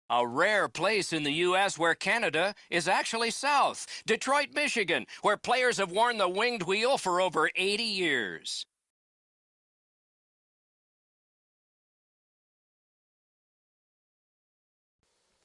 A rare place in the U.S. where Canada is actually south. Detroit, Michigan, where players have worn the winged wheel for over 80 years.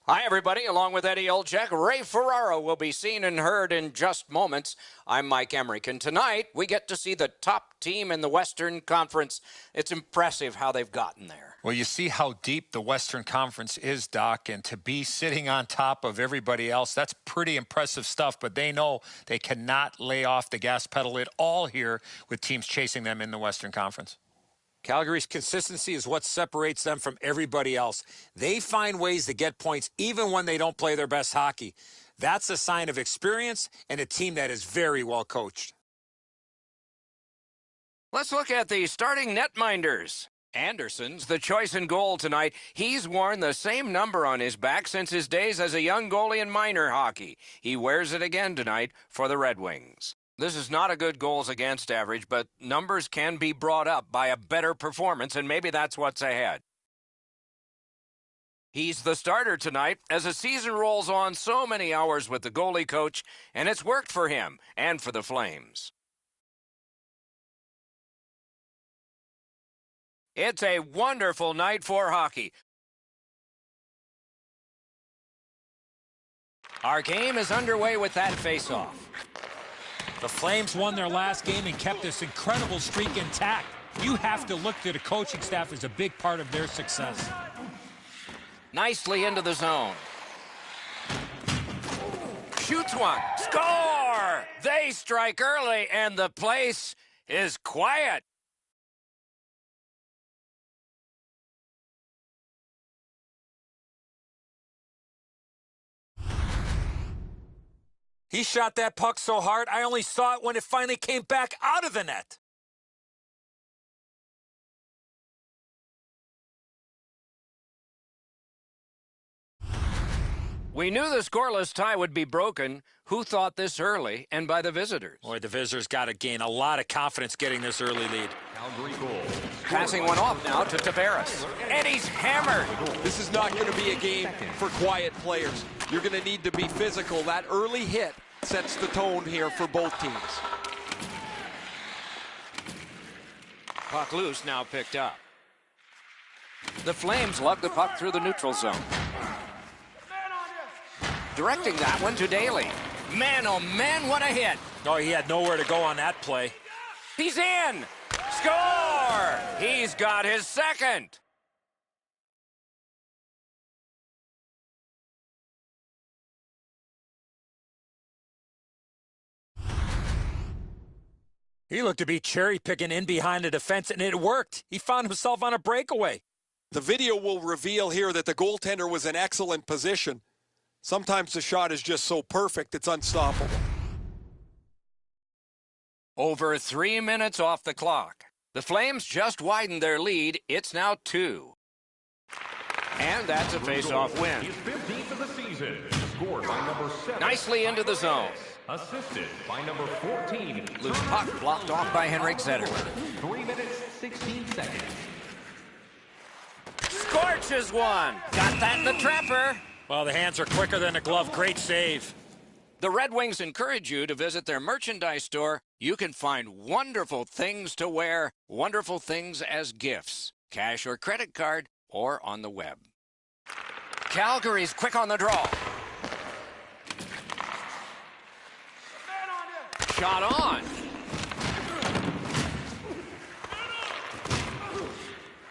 Hi, everybody. Along with Eddie Olczyk, Ray Ferraro will be seen and heard in just moments. I'm Mike Emmerich, and tonight we get to see the top team in the Western Conference. It's impressive how they've gotten there. Well, you see how deep the Western Conference is, Doc, and to be sitting on top of everybody else, that's pretty impressive stuff, but they know they cannot lay off the gas pedal at all here with teams chasing them in the Western Conference. Calgary's consistency is what separates them from everybody else. They find ways to get points even when they don't play their best hockey. That's a sign of experience and a team that is very well coached. Let's look at the starting netminders. Anderson's the choice in goal tonight. He's worn the same number on his back since his days as a young goalie in minor hockey. He wears it again tonight for the Red Wings. This is not a good goals against average, but numbers can be brought up by a better performance, and maybe that's what's ahead. He's the starter tonight as the season rolls on. So many hours with the goalie coach, and it's worked for him and for the Flames. It's a wonderful night for hockey. Our game is underway with that face-off. The Flames won their last game and kept this incredible streak intact. You have to look to the coaching staff as a big part of their success. Nicely into the zone. Shoots one. Score! They strike early, and the place is quiet. He shot that puck so hard, I only saw it when it finally came back out of the net. We knew the scoreless tie would be broken. Who thought this early and by the visitors? Boy, the visitors got to gain a lot of confidence getting this early lead. Passing one off now to Tavares. And he's hammered. This is not going to be a game for quiet players. You're going to need to be physical. That early hit sets the tone here for both teams. Puck loose, now picked up. The Flames lug the puck through the neutral zone. Directing that one to Daly. Man, oh man, what a hit. Oh, he had nowhere to go on that play. He's in. Score! He's got his second. He looked to be cherry-picking in behind the defense, and it worked. He found himself on a breakaway. The video will reveal here that the goaltender was in excellent position. Sometimes the shot is just so perfect, it's unstoppable. Over 3 minutes off the clock. The Flames just widened their lead. It's now 2. And that's a face-off win. He's 15th of the season. Scored by number 7. Nicely into the zone. Assisted by number 14. Loose puck blocked off by Henrik Zetterberg. 3 minutes, 16 seconds. Scorches one. Got that in the trapper. Well, the hands are quicker than a glove. Great save. The Red Wings encourage you to visit their merchandise store. You can find wonderful things to wear, wonderful things as gifts, cash or credit card, or on the web. Calgary's quick on the draw. Shot on.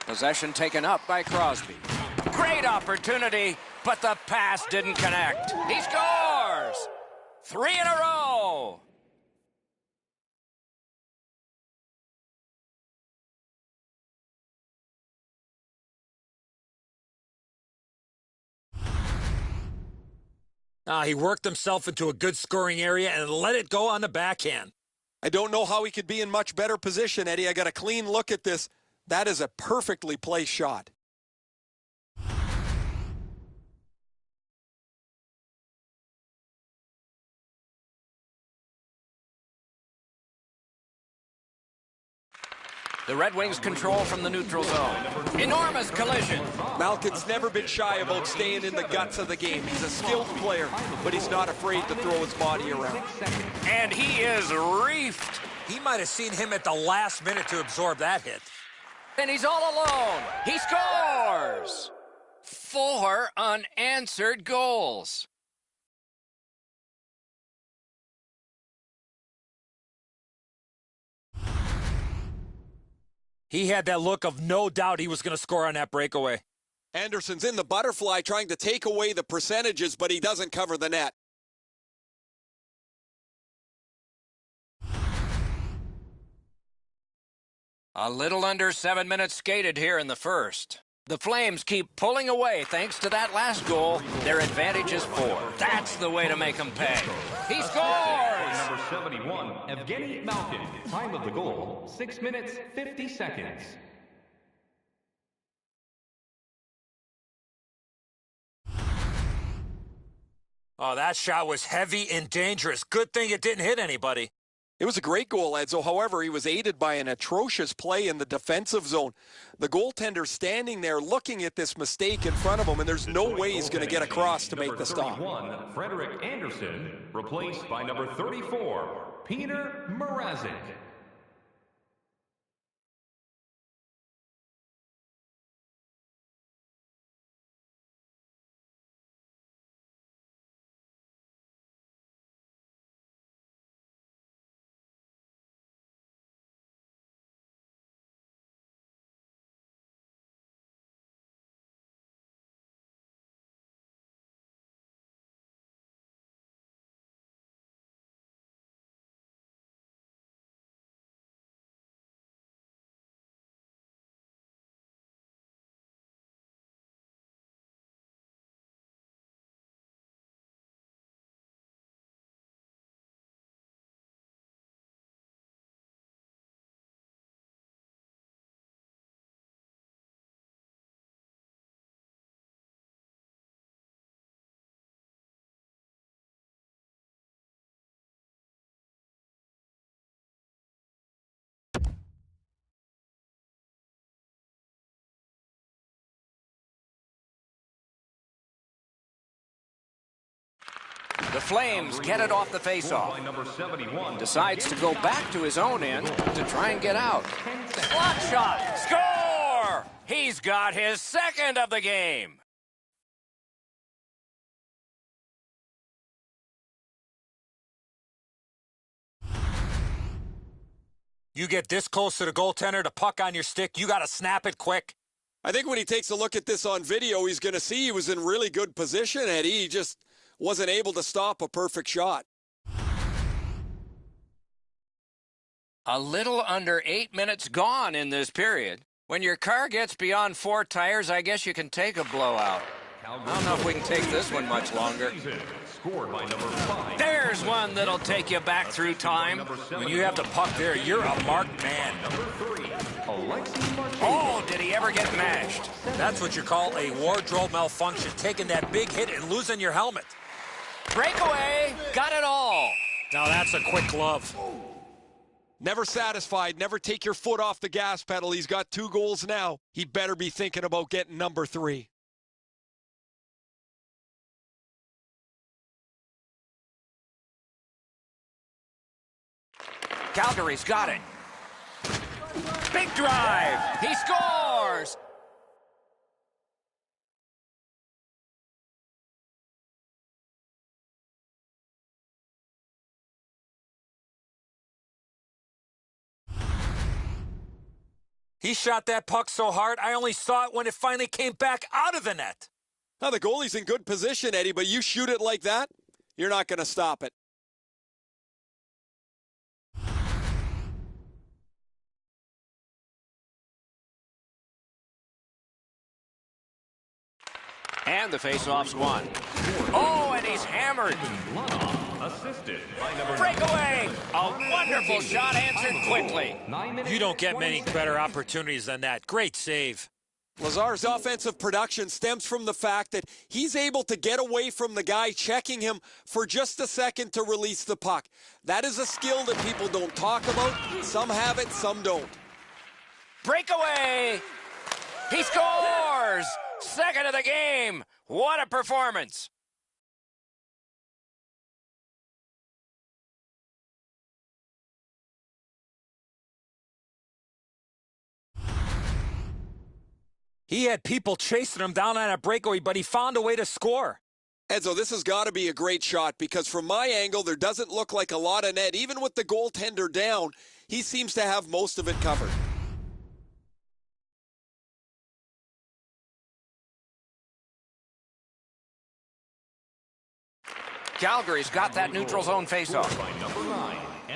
Possession taken up by Crosby. Great opportunity, but the pass didn't connect. He scores! 3 in a row! He worked himself into a good scoring area and let it go on the backhand. I don't know how he could be in much better position, Eddie. I got a clean look at this. That is a perfectly placed shot. The Red Wings control from the neutral zone. Enormous collision. Malkin's never been shy about staying in the guts of the game. He's a skilled player, but he's not afraid to throw his body around. And he is reefed. He might have seen him at the last minute to absorb that hit. And he's all alone. He scores! 4 unanswered goals. He had that look of no doubt he was going to score on that breakaway. Anderson's in the butterfly trying to take away the percentages, but he doesn't cover the net. A little under 7 minutes skated here in the first. The Flames keep pulling away thanks to that last goal. Their advantage is 4. That's the way to make them pay. He scores! Number 71, Evgeny Malkin. Time of the goal, 6 minutes, 50 seconds. Oh, that shot was heavy and dangerous. Good thing it didn't hit anybody. It was a great goal, Edzo. However, he was aided by an atrocious play in the defensive zone. The goaltender standing there looking at this mistake in front of him, and there's no way he's going to get across to make the stop. Number 31, Frederick Anderson, replaced by number 34, Peter Mrazek. The Flames get it off the faceoff. Number 71, Decides to go back to his own end to try and get out. Slot shot! Score! He's got his second of the game. You get this close to the goaltender, the puck on your stick, you got to snap it quick. I think when he takes a look at this on video, he's going to see he was in really good position, Eddie. He just wasn't able to stop a perfect shot. A little under 8 minutes gone in this period. When your car gets beyond 4 tires, I guess you can take a blowout. I don't know if we can take this one much longer. scored by number 5. There's one that'll take you back through time. When you have the puck there, you're a marked man. Number 3, Alexi Martinez. Oh, did he ever get mashed? That's what you call a wardrobe malfunction, taking that big hit and losing your helmet. Breakaway, got it all. Now that's a quick glove. Never satisfied, never take your foot off the gas pedal. He's got 2 goals now. He better be thinking about getting number 3. Calgary's got it. Big drive. He scores. He shot that puck so hard, I only saw it when it finally came back out of the net. Now, the goalie's in good position, Eddie, but you shoot it like that, you're not going to stop it. And the faceoff's won. Oh, and he's hammered. Assisted by number Breakaway. A wonderful shot answered quickly. You don't get many better opportunities than that. Great save. Lazar's offensive production stems from the fact that he's able to get away from the guy checking him for just a second to release the puck. That is a skill that people don't talk about. Some have it, some don't. Breakaway! He scores! Second of the game! What a performance! He had people chasing him down on a breakaway, but he found a way to score. Edzo, this has got to be a great shot because from my angle, there doesn't look like a lot of net. Even with the goaltender down, he seems to have most of it covered. Calgary's got that neutral zone faceoff.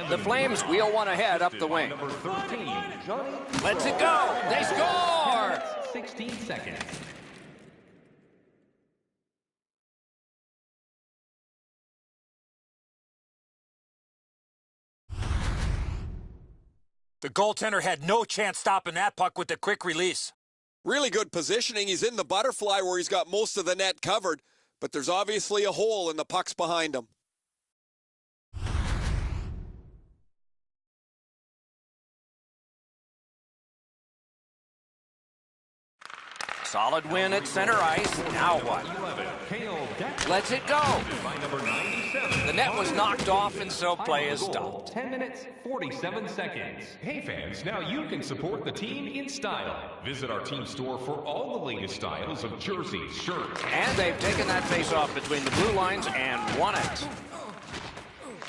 The Flames wheel one ahead up the wing. Let's it go! They score! 16 seconds. The goaltender had no chance stopping that puck with the quick release. Really good positioning. He's in the butterfly where he's got most of the net covered, but there's obviously a hole and the puck's behind him. Solid win at center ice. Now what? Let's it go. The net was knocked off and so play is stopped. 10 minutes, 47 seconds. Hey fans, now you can support the team in style. Visit our team store for all the latest styles of jerseys, shirts. And they've taken that face-off between the blue lines and won it.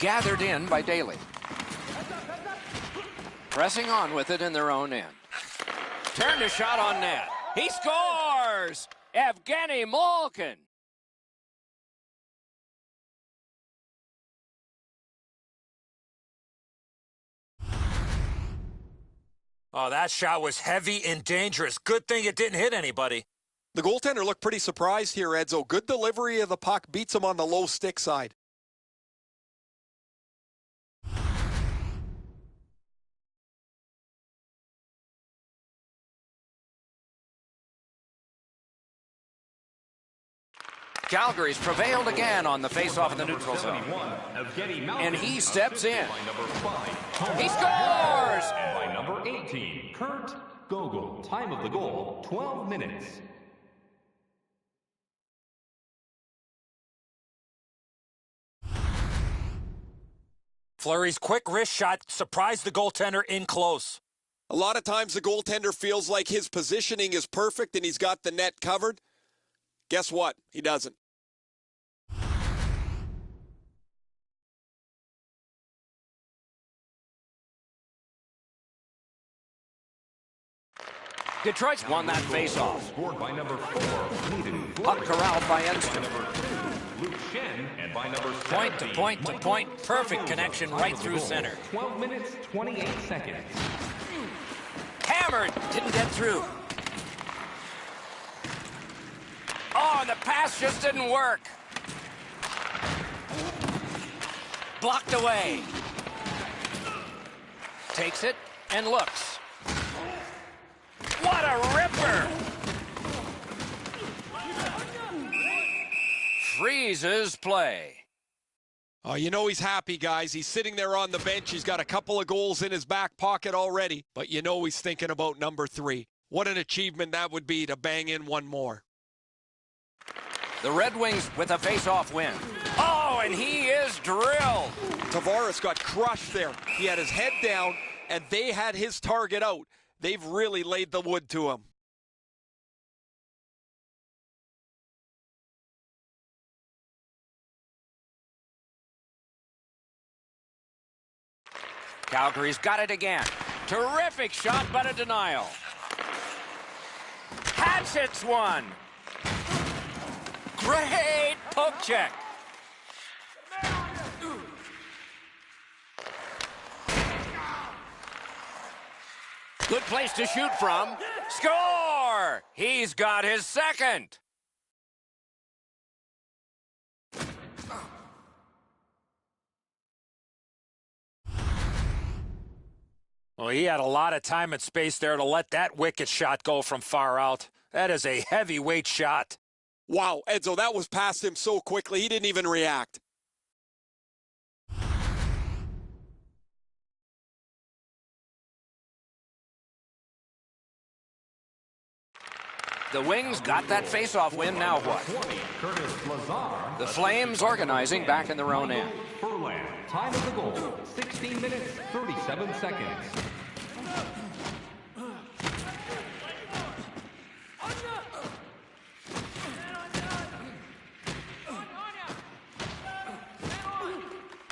Gathered in by Daly. Pressing on with it in their own end. Turned a shot on net. He scores! Evgeny Malkin. Oh, that shot was heavy and dangerous. Good thing it didn't hit anybody. The goaltender looked pretty surprised here, Edzo. Good delivery of the puck, beats him on the low stick side. Calgary's prevailed again on the face-off in the neutral zone. And he steps in. He scores! And by number 18, Kurt Gogol. Time of the goal, 12 minutes. Fleury's quick wrist shot surprised the goaltender in close. A lot of times the goaltender feels like his positioning is perfect and he's got the net covered. Guess what? He doesn't. Detroit's won that face-off. Scored by number 4, Puck corralled by Edson. Luke Shen, and by number 17, Point to point to point. Perfect connection right through center. 12 minutes, 28 seconds. Hammered. Didn't get through. Oh, and the pass just didn't work. Blocked away. Takes it and looks. What a ripper! Freezes play. Oh, you know he's happy, guys. He's sitting there on the bench. He's got a couple of goals in his back pocket already, but you know he's thinking about number 3. What an achievement that would be to bang in one more. The Red Wings with a face-off win. Oh, and he is drilled. Tavares got crushed there. He had his head down, and they had his target out. They've really laid the wood to him. Calgary's got it again. Terrific shot, but a denial. Hatchets one. Great poke check. Good place to shoot from. Score! He's got his second. Well, he had a lot of time and space there to let that wicked shot go from far out. That is a heavyweight shot. Wow, Edzo, that was past him so quickly, he didn't even react. The Wings got that face-off win, now what? The Flames organizing back in their own end. Time of the goal, 16 minutes, 37 seconds.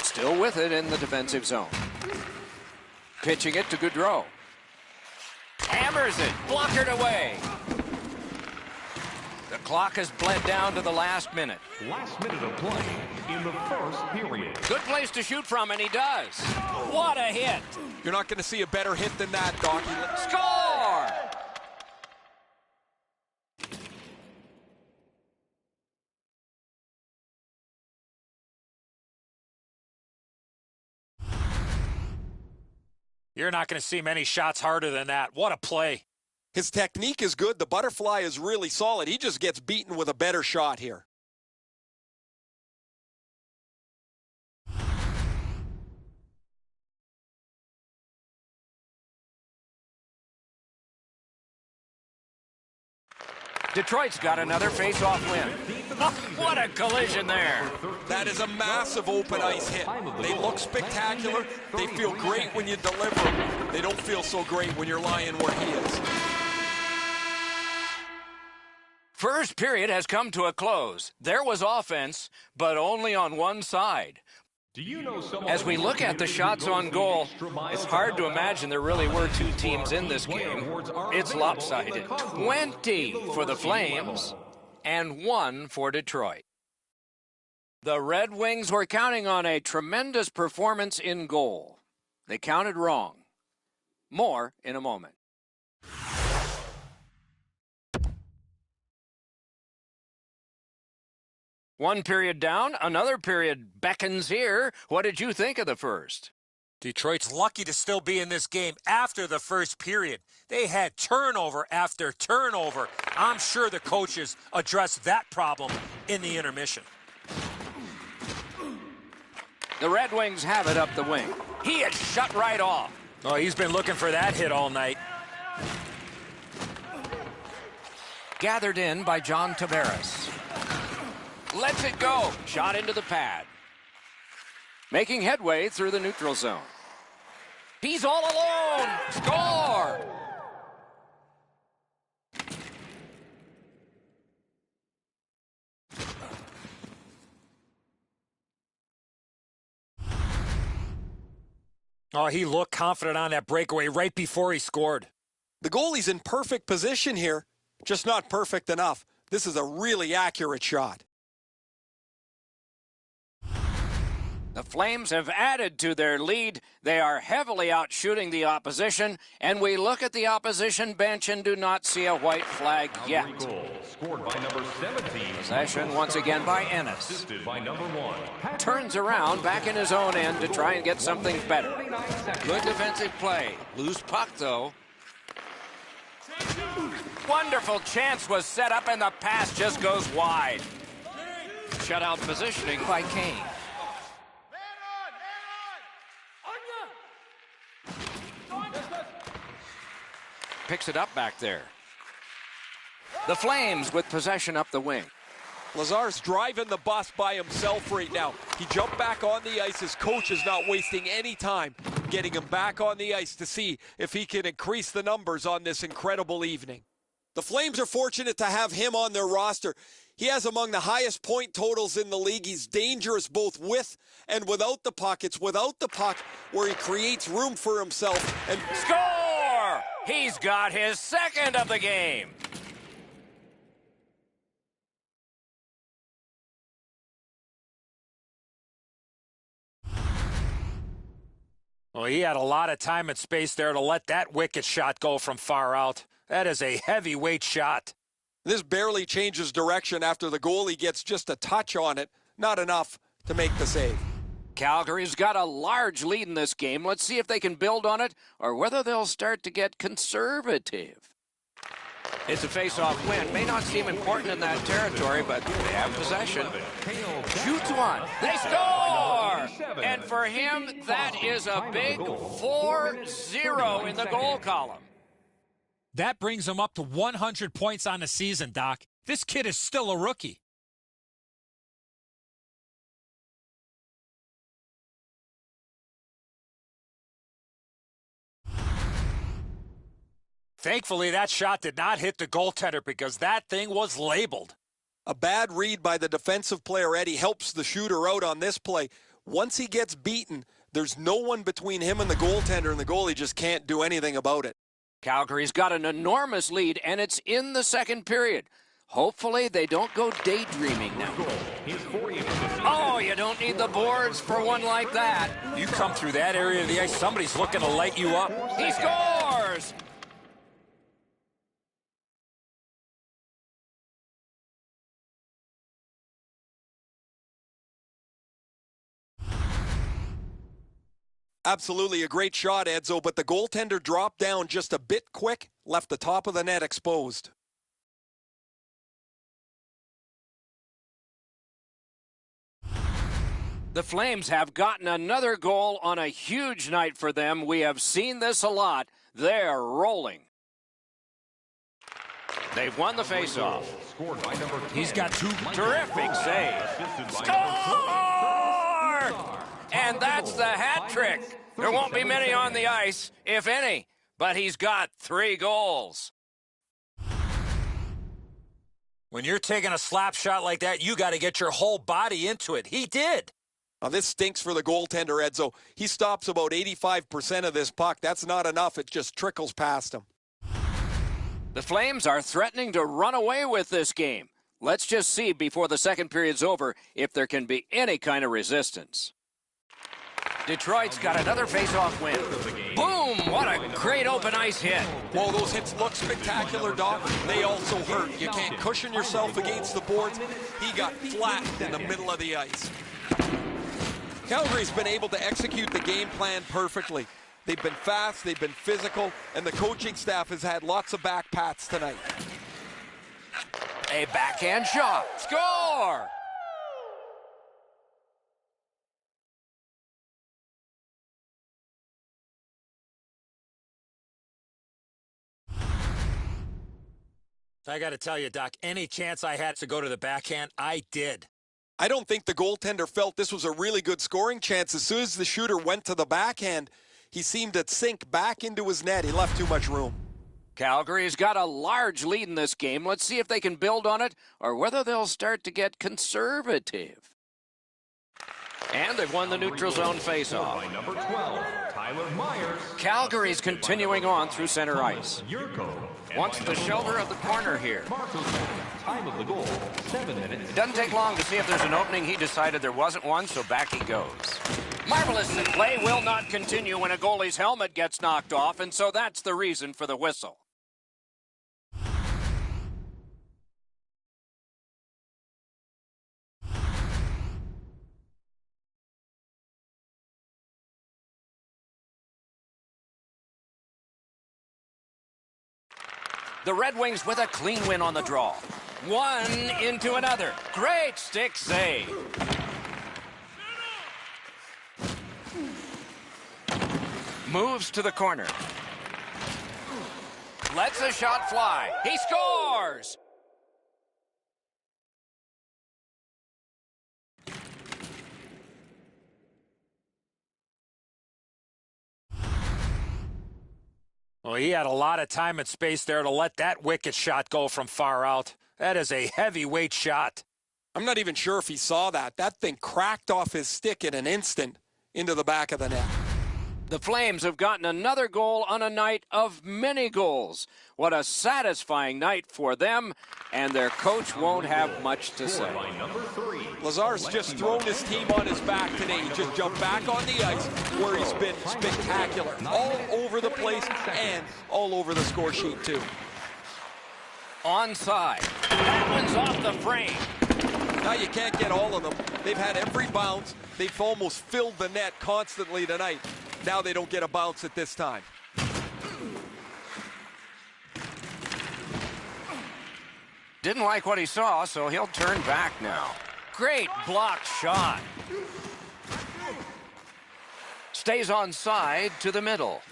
Still with it in the defensive zone. Pitching it to Gaudreau. Hammers it, blockered away. The clock has bled down to the last minute. Last minute of play in the first period. Good place to shoot from, and he does. What a hit. You're not going to see a better hit than that, Docky. Score! You're not going to see many shots harder than that. What a play. His technique is good. The butterfly is really solid. He just gets beaten with a better shot here. Detroit's got another face-off win. Oh, what a collision there. That is a massive open ice hit. They look spectacular. They feel great when you deliver them. They don't feel so great when you're lying where he is. First period has come to a close. There was offense, but only on one side. Do you know someone As we look at the shots on goal, it's hard to imagine there really were two teams in this game. It's lopsided. 20 for the Flames and 1 for Detroit. The Red Wings were counting on a tremendous performance in goal. They counted wrong. More in a moment. One period down, another period beckons here. What did you think of the first? Detroit's lucky to still be in this game after the first period. They had turnover after turnover. I'm sure the coaches addressed that problem in the intermission. The Red Wings have it up the wing. He is shut right off. Oh, he's been looking for that hit all night. Gathered in by John Tavares. Lets it go. Shot into the pad. Making headway through the neutral zone. He's all alone. Score! Oh, he looked confident on that breakaway right before he scored. The goalie's in perfect position here, just not perfect enough. This is a really accurate shot. The Flames have added to their lead. They are heavily outshooting the opposition, and we look at the opposition bench and do not see a white flag yet. Goal scored by number 17. Possession once again by Ennis. Assisted by number 1. Turns around back in his own end to try and get something better. Good defensive play. Loose puck, though. Wonderful chance was set up, and the pass just goes wide. Shutout positioning by Kane. Picks it up back there. The Flames with possession up the wing. Lazar's driving the bus by himself right now. He jumped back on the ice. His coach is not wasting any time getting him back on the ice to see if he can increase the numbers on this incredible evening. The Flames are fortunate to have him on their roster. He has among the highest point totals in the league. He's dangerous both with and without the puck. It's without the puck where he creates room for himself. And score! He's got his second of the game. Well, he had a lot of time and space there to let that wicked shot go from far out. That is a heavyweight shot. This barely changes direction after the goalie gets just a touch on it. Not enough to make the save. Calgary's got a large lead in this game. Let's see if they can build on it or whether they'll start to get conservative. It's a face-off win. May not seem important in that territory, but they have possession. Shoots one. They score! And for him, that is a big 4-0 in the goal column. That brings him up to 100 points on the season, Doc. This kid is still a rookie. Thankfully, that shot did not hit the goaltender because that thing was labeled. A bad read by the defensive player, Eddie, helps the shooter out on this play. Once he gets beaten, there's no one between him and the goaltender, and the goalie just can't do anything about it. Calgary's got an enormous lead, and it's in the second period. Hopefully they don't go daydreaming now. Oh, you don't need the boards for one like that. You come through that area of the ice, somebody's looking to light you up. He scores! Absolutely a great shot, Edzo, but the goaltender dropped down just a bit quick, left the top of the net exposed. The Flames have gotten another goal on a huge night for them. We have seen this a lot. They're rolling. They've won the faceoff. He's got two. Terrific save. Score! And that's the hat trick. There won't be many on the ice, if any, but he's got 3 goals. When you're taking a slap shot like that, you got to get your whole body into it. He did. Now, this stinks for the goaltender, Edzo. He stops about 85% of this puck. That's not enough. It just trickles past him. The Flames are threatening to run away with this game. Let's just see before the second period's over if there can be any kind of resistance. Detroit's got another face-off win. Boom! What a great open ice hit. While those hits look spectacular, Doc, they also hurt. You can't cushion yourself against the boards. He got flattened in the middle of the ice. Calgary's been able to execute the game plan perfectly. They've been fast, they've been physical, and the coaching staff has had lots of back pats tonight. A backhand shot. Score! I got to tell you, Doc, any chance I had to go to the backhand, I did. I don't think the goaltender felt this was a really good scoring chance. As soon as the shooter went to the backhand, he seemed to sink back into his net. He left too much room. Calgary's got a large lead in this game. Let's see if they can build on it or whether they'll start to get conservative. And they've won the neutral zone faceoff. Calgary's continuing on through center ice. Wants the shoulder of the corner here. It doesn't take long to see if there's an opening. He decided there wasn't one, so back he goes. Marvelous play will not continue when a goalie's helmet gets knocked off, and so that's the reason for the whistle. The Red Wings with a clean win on the draw. One into another. Great stick save. Moves to the corner. Lets a shot fly. He scores! Well, he had a lot of time and space there to let that wicked shot go from far out. That is a heavyweight shot. I'm not even sure if he saw that. That thing cracked off his stick in an instant into the back of the net. The Flames have gotten another goal on a night of many goals. What a satisfying night for them, and their coach won't have much to say. Lazar's just thrown his team on his back today. He just jumped back on the ice where he's been spectacular. All over the place and all over the score sheet, too. Onside. That one's off the frame. Now you can't get all of them. They've had every bounce. They've almost filled the net constantly tonight. Now they don't get a bounce at this time. Didn't like what he saw, so he'll turn back now. Great blocked shot. Stays onside to the middle.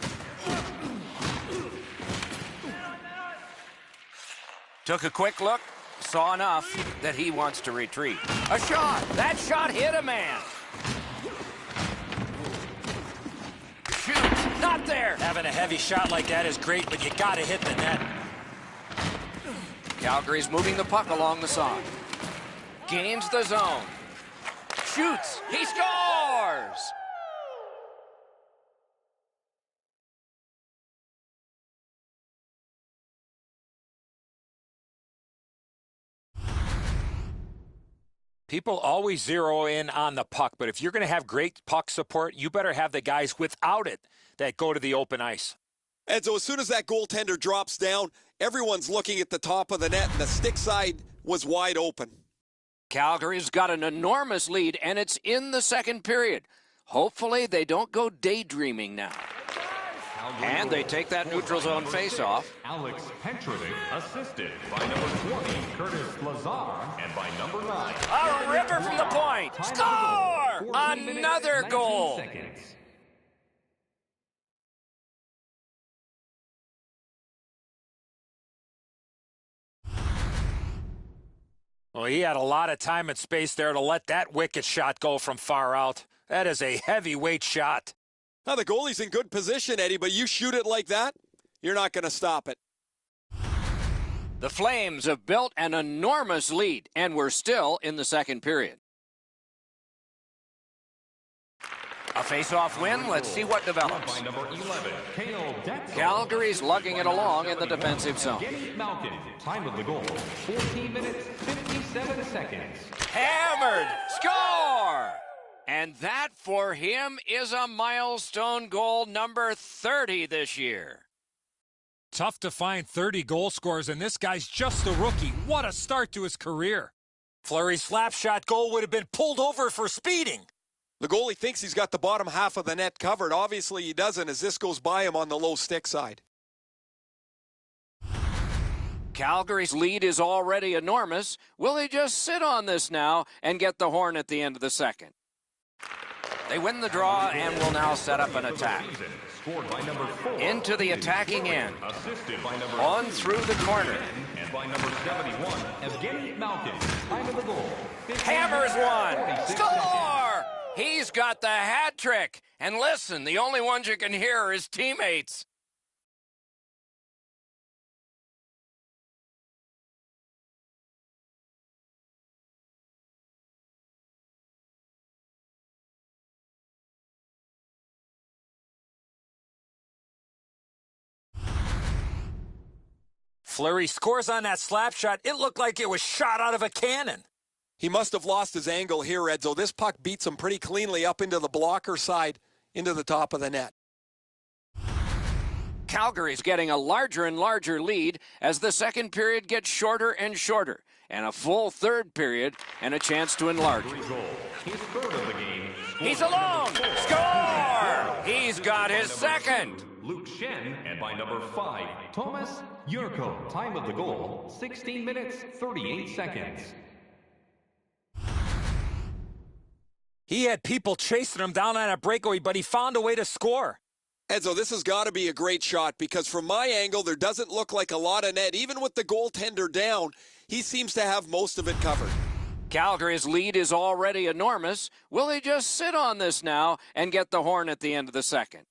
Took a quick look, saw enough that he wants to retreat. A shot! That shot hit a man! Shoot! Not there! Having a heavy shot like that is great, but you got to hit the net. Calgary's moving the puck along the side. Gains the zone. Shoots! He scores! People always zero in on the puck, but if you're going to have great puck support, you better have the guys without it that go to the open ice. And so as soon as that goaltender drops down, everyone's looking at the top of the net, and the stick side was wide open. Calgary's got an enormous lead, and it's in the second period. Hopefully they don't go daydreaming now. And they take that neutral zone face-off. Alex Petrovic assisted by number 20, Curtis Lazar, and by number 9. A ripper from the point. Score! Another goal. Well, he had a lot of time and space there to let that wicked shot go from far out. That is a heavyweight shot. Now, the goalie's in good position, Eddie, but you shoot it like that, you're not going to stop it. The Flames have built an enormous lead, and we're still in the second period. A face-off win. Let's see what develops. By number 11, Calgary's lugging it along in the defensive zone. Malkin, time of the goal, 14 minutes, 57 seconds. Hammered! Score! And that for him is a milestone goal number 30 this year. Tough to find 30 goal scorers, and this guy's just a rookie. What a start to his career. Fleury's slap shot goal would have been pulled over for speeding. The goalie thinks he's got the bottom half of the net covered. Obviously, he doesn't as this goes by him on the low stick side. Calgary's lead is already enormous. Will they just sit on this now and get the horn at the end of the second? They win the draw and will now set up an attack. Scored by number 4. Into the attacking end. Assisted by number On through the corner. And by number 71, Evgeny Malkin. Time of the goal. Hammers one. Score! He's got the hat trick. And listen, the only ones you can hear are his teammates. Fleury scores on that slap shot. It looked like it was shot out of a cannon. He must have lost his angle here, Edzo. This puck beats him pretty cleanly up into the blocker side, into the top of the net. Calgary's getting a larger and larger lead as the second period gets shorter and shorter, and a full third period and a chance to enlarge. His third of the game. He's alone. Score! He's got his second. Luke Shen, and by number 5, Thomas Yurko. Time of the goal, 16 minutes, 38 seconds. He had people chasing him down on a breakaway, but he found a way to score. Edzo, this has got to be a great shot because from my angle, there doesn't look like a lot of net. Even with the goaltender down, he seems to have most of it covered. Calgary's lead is already enormous. Will they just sit on this now and get the horn at the end of the second?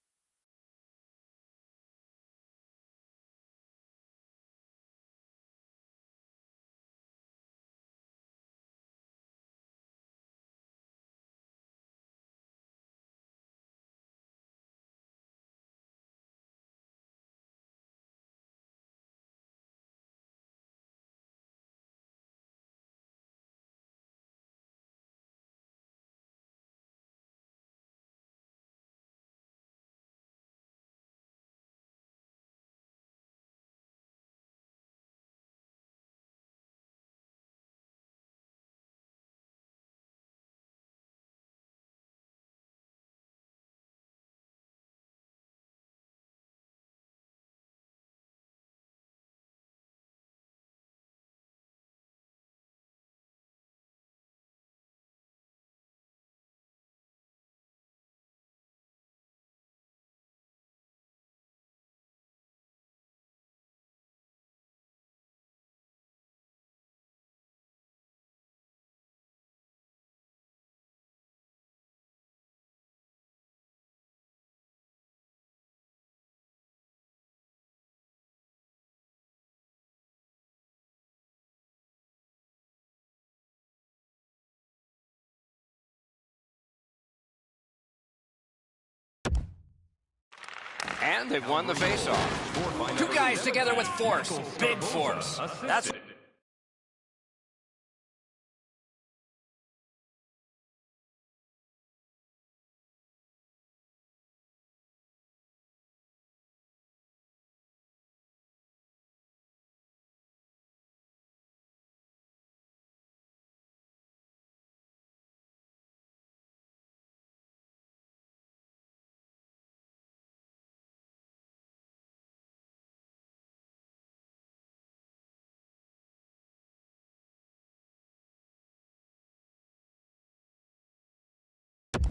And they've won the faceoff. Two guys together with force. Big force. That's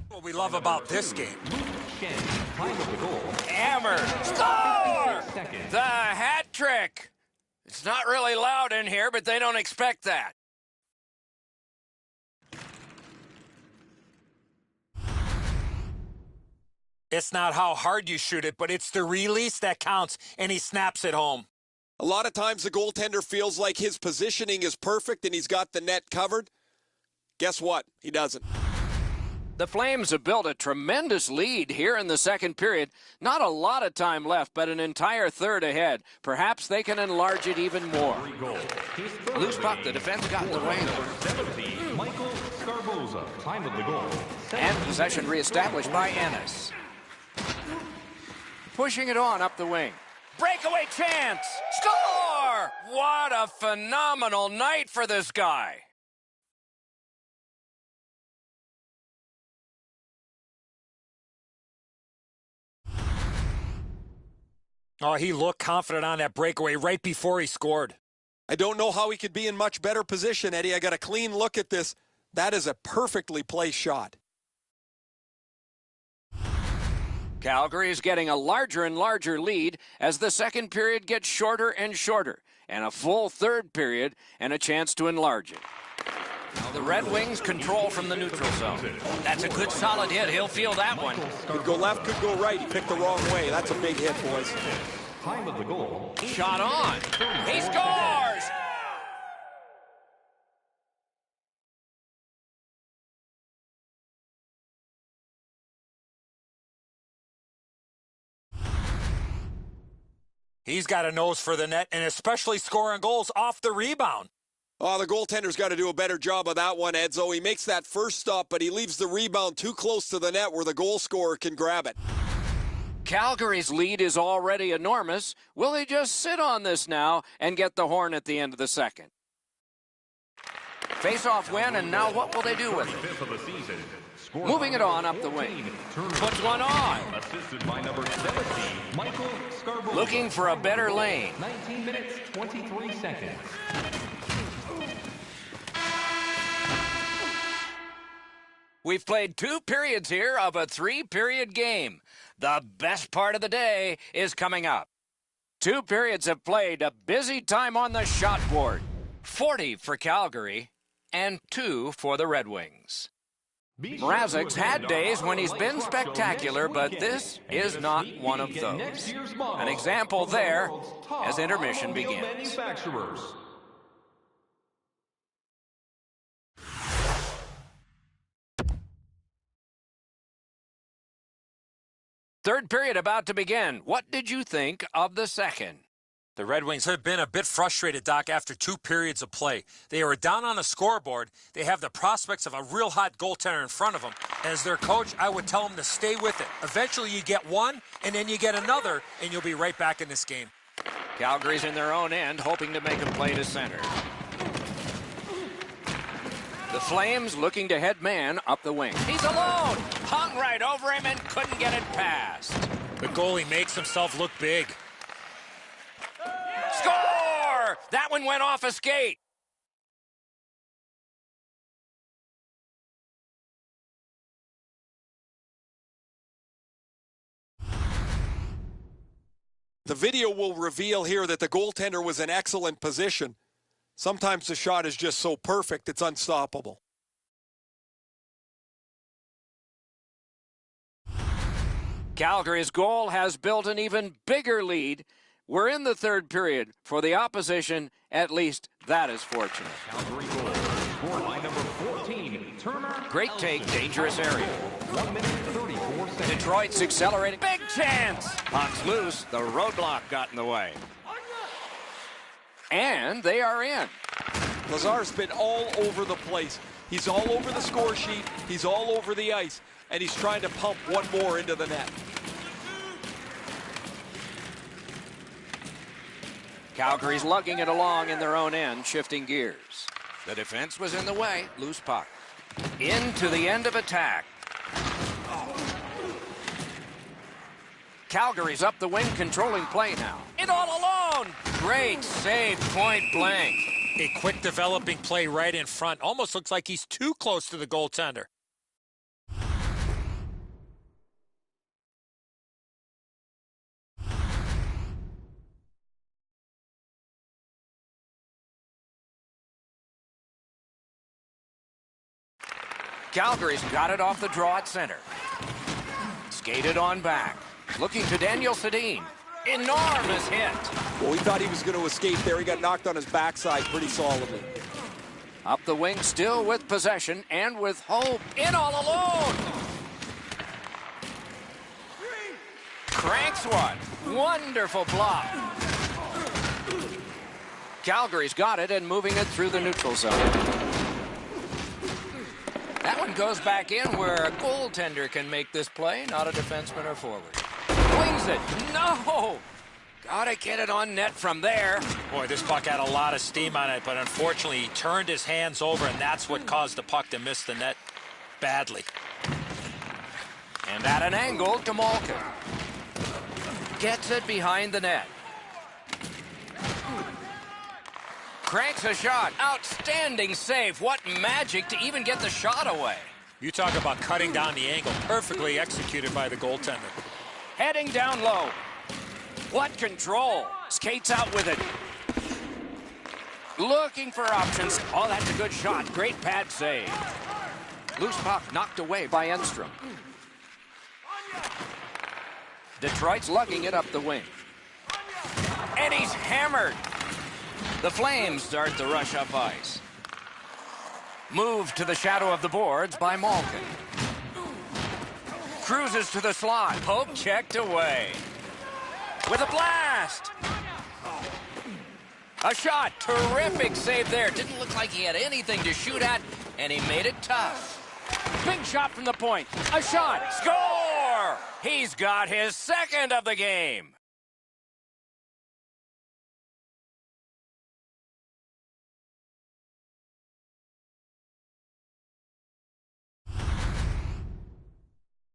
what we love about this game. Hammer. Score! The hat trick. It's not really loud in here, but they don't expect that. It's not how hard you shoot it, but it's the release that counts, and he snaps it home. A lot of times the goaltender feels like his positioning is perfect and he's got the net covered. Guess what? He doesn't. The Flames have built a tremendous lead here in the second period. Not a lot of time left, but an entire third ahead. Perhaps they can enlarge it even more. Loose puck, the defense got in the way. Time of the goal. And possession reestablished by Ennis. Pushing it on up the wing. Breakaway chance! Score! What a phenomenal night for this guy. Oh, he looked confident on that breakaway right before he scored. I don't know how he could be in much better position, Eddie. I got a clean look at this. That is a perfectly placed shot. Calgary is getting a larger and larger lead as the second period gets shorter and shorter, and a full third period and a chance to enlarge it. Now the Red Wings control from the neutral zone. That's a good solid hit. He'll feel that one. Could go left, could go right. He picked the wrong way. That's a big hit, boys. Time of the goal. Shot on. He scores! He's got a nose for the net, and especially scoring goals off the rebound. Oh, the goaltender's got to do a better job of that one, Edzo. He makes that first stop, but he leaves the rebound too close to the net where the goal scorer can grab it. Calgary's lead is already enormous. Will they just sit on this now and get the horn at the end of the second? Face-off win, and now what will they do with it? Moving it on up the wing. Puts one on. Assisted by number 17, Michael Scarborough. Looking for a better lane. 19 minutes, 23 seconds. We've played 2 periods here of a 3-period game. The best part of the day is coming up. 2 periods have played, a busy time on the shot board. 40 for Calgary and 2 for the Red Wings. Mrazek's had days when he's been spectacular, but this is not one of those. An example there as intermission begins. Third period about to begin. What did you think of the second? The Red Wings have been a bit frustrated, Doc, after 2 periods of play. They are down on the scoreboard. They have the prospects of a real hot goaltender in front of them. As their coach, I would tell them to stay with it. Eventually you get one, and then you get another, and you'll be right back in this game. Calgary's in their own end, hoping to make a play to center. The Flames looking to head man up the wing. He's alone! Hung right over him and couldn't get it past. The goalie makes himself look big. Score! That one went off a skate. The video will reveal here that the goaltender was in excellent position. Sometimes the shot is just so perfect, it's unstoppable. Calgary's goal has built an even bigger lead We're in the third period. For the opposition, at least that is fortunate. Calgary goal. For line number 14, Turner. Great take, dangerous area. 1 minute 34 seconds. Detroit's accelerating. Big chance! Puck's loose. The roadblock got in the way. And they are in. Lazar's been all over the place. He's all over the score sheet. He's all over the ice. And he's trying to pump one more into the net. Calgary's lugging it along in their own end, shifting gears. The defense was in the way. Loose puck. Into the end of attack. Calgary's up the wing, controlling play now. In all alone! Great save, point blank. A quick developing play right in front. Almost looks like he's too close to the goaltender. Calgary's got it off the draw at center. Skated on back. Looking to Daniel Sedin. Enormous hit. Well, we thought he was going to escape there. He got knocked on his backside pretty solidly. Up the wing, still with possession and with hope. In all alone. Cranks one. Wonderful block. Calgary's got it and moving it through the neutral zone. That one goes back in where a goaltender can make this play, not a defenseman or forward. Wings it. No! Gotta get it on net from there. Boy, this puck had a lot of steam on it, but unfortunately he turned his hands over, and that's what caused the puck to miss the net badly. And at an angle to Malkin. Gets it behind the net. Cranks a shot. Outstanding save. What magic to even get the shot away. You talk about cutting down the angle. Perfectly executed by the goaltender. Heading down low. What control. Skates out with it. Looking for options. Oh, that's a good shot. Great pad save. Loose puck knocked away by Enstrom. Detroit's lugging it up the wing. And he's hammered. The Flames start the rush up ice. Moved to the shadow of the boards by Malkin. Cruises to the slot. Pope checked away. With a blast. A shot. Terrific save there. Didn't look like he had anything to shoot at, and he made it tough. Big shot from the point. A shot. Score! He's got his second of the game.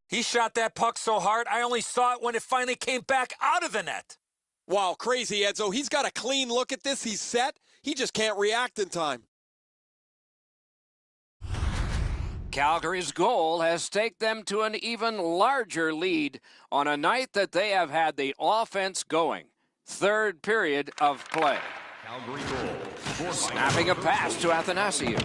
He shot that puck so hard, I only saw it when it finally came back out of the net. Wow, crazy, Edzo. He's got a clean look at this. He's set. He just can't react in time. Calgary's goal has staked them to an even larger lead on a night that they have had the offense going. Third period of play. Calgary goal. Snapping a pass to Athanasiou.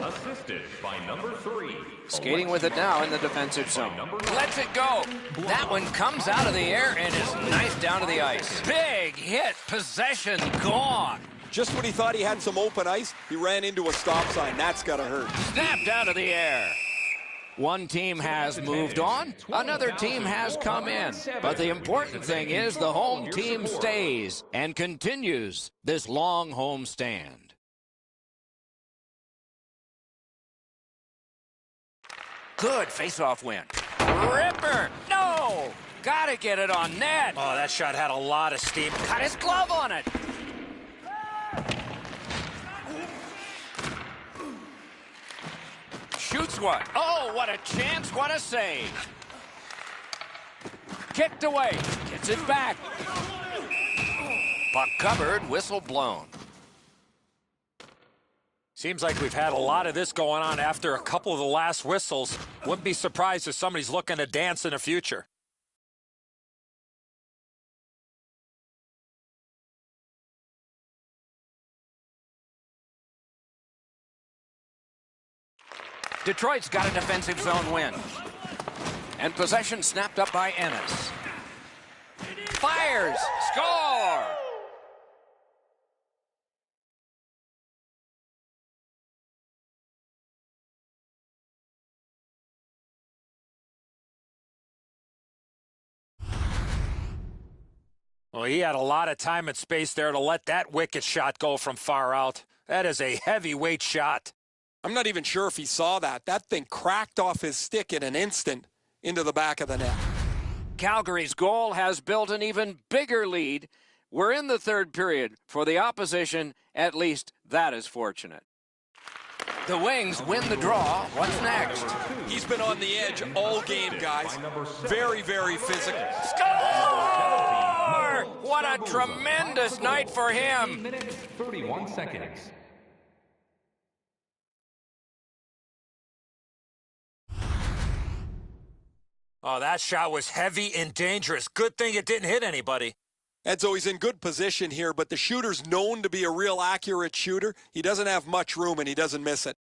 Assisted by number 3. Skating with it now in the defensive zone. Lets it go. That one comes out of the air and is knifed down to the ice. Big hit. Possession gone. Just when he thought he had some open ice, he ran into a stop sign. That's got to hurt. Snapped out of the air. One team has moved on, another team has come in. But the important thing is the home team stays and continues this long home stand. Good face-off win. Ripper! No! Gotta get it on net. Oh, that shot had a lot of steam. Got his glove on it. Shoots one. Oh, what a chance. What a save. Kicked away. Gets it back. Puck covered. Whistle blown. Seems like we've had a lot of this going on after a couple of the last whistles. Wouldn't be surprised if somebody's looking to dance in the future. Detroit's got a defensive zone win. And possession snapped up by Ennis. Fires! Score! Well, he had a lot of time and space there to let that wicked shot go from far out. That is a heavyweight shot. I'm not even sure if he saw that. That thing cracked off his stick in an instant into the back of the net. Calgary's goal has built an even bigger lead. We're in the third period. For the opposition, at least that is fortunate. The Wings win the draw. What's next? He's been on the edge all game, guys. Very, very physical. Score! What a tremendous night for him. 31 seconds. Oh, that shot was heavy and dangerous. Good thing it didn't hit anybody. Edzo, he's in good position here, but the shooter's known to be a real accurate shooter. He doesn't have much room, and he doesn't miss it.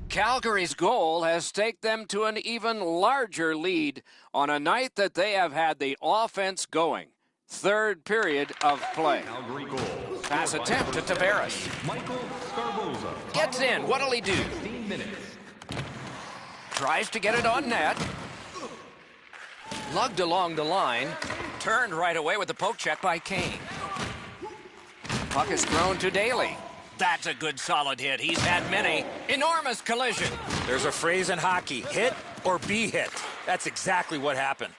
Calgary's goal has staked them to an even larger lead on a night that they have had the offense going. Third period of play. Calgary goal. Pass attempt to Tavares. Michael Scarboza. Gets in. What'll he do? 15 minutes. Tries to get it on net. Lugged along the line. Turned right away with the poke check by Kane. Puck is thrown to Daly. That's a good solid hit. He's had many. Enormous collision. There's a phrase in hockey, hit or be hit. That's exactly what happened.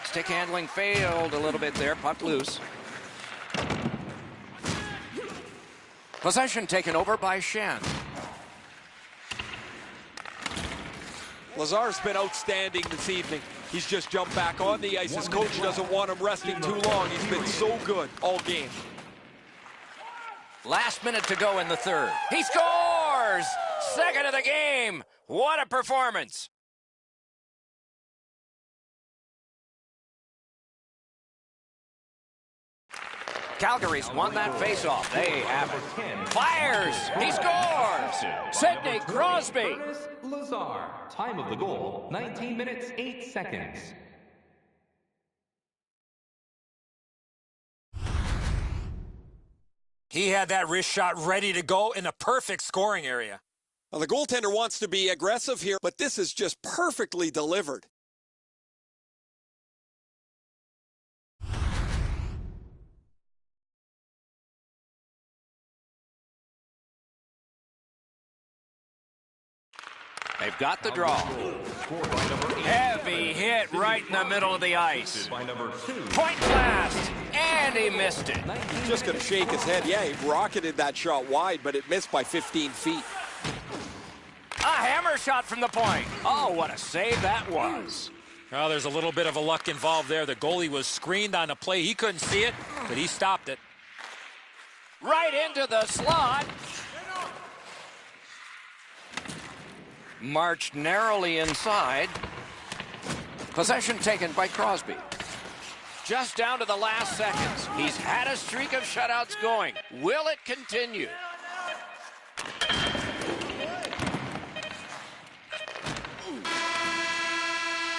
Stick handling failed a little bit there. Puck loose. Possession taken over by Shen. Lazar's been outstanding this evening. He's just jumped back on the ice. His coach doesn't want him resting too long. He's been so good all game. Last minute to go in the third. He scores! Second of the game. What a performance. Calgary's won that faceoff. They have it. Fires! He scores! Sidney Crosby! Ernest Lazar. Time of the goal, 19 minutes, 8 seconds. He had that wrist shot ready to go in a perfect scoring area. Well, the goaltender wants to be aggressive here, but this is just perfectly delivered. They've got the draw. Heavy hit right in the middle of the ice. Point blast, and he missed it. He's just going to shake his head. Yeah, he rocketed that shot wide, but it missed by 15 feet. A hammer shot from the point. Oh, what a save that was. Well, there's a little bit of a luck involved there. The goalie was screened on the play. He couldn't see it, but he stopped it. Right into the slot. Marched narrowly inside. Possession taken by Crosby. Just down to the last seconds. He's had a streak of shutouts going. Will it continue?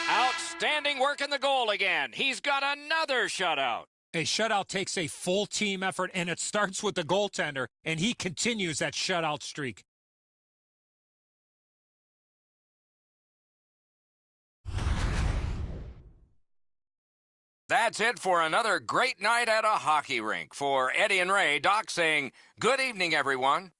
Outstanding work in the goal again. He's got another shutout. A shutout takes a full team effort, and it starts with the goaltender, and he continues that shutout streak. That's it for another great night at a hockey rink. For Eddie and Ray, Doc saying, good evening, everyone.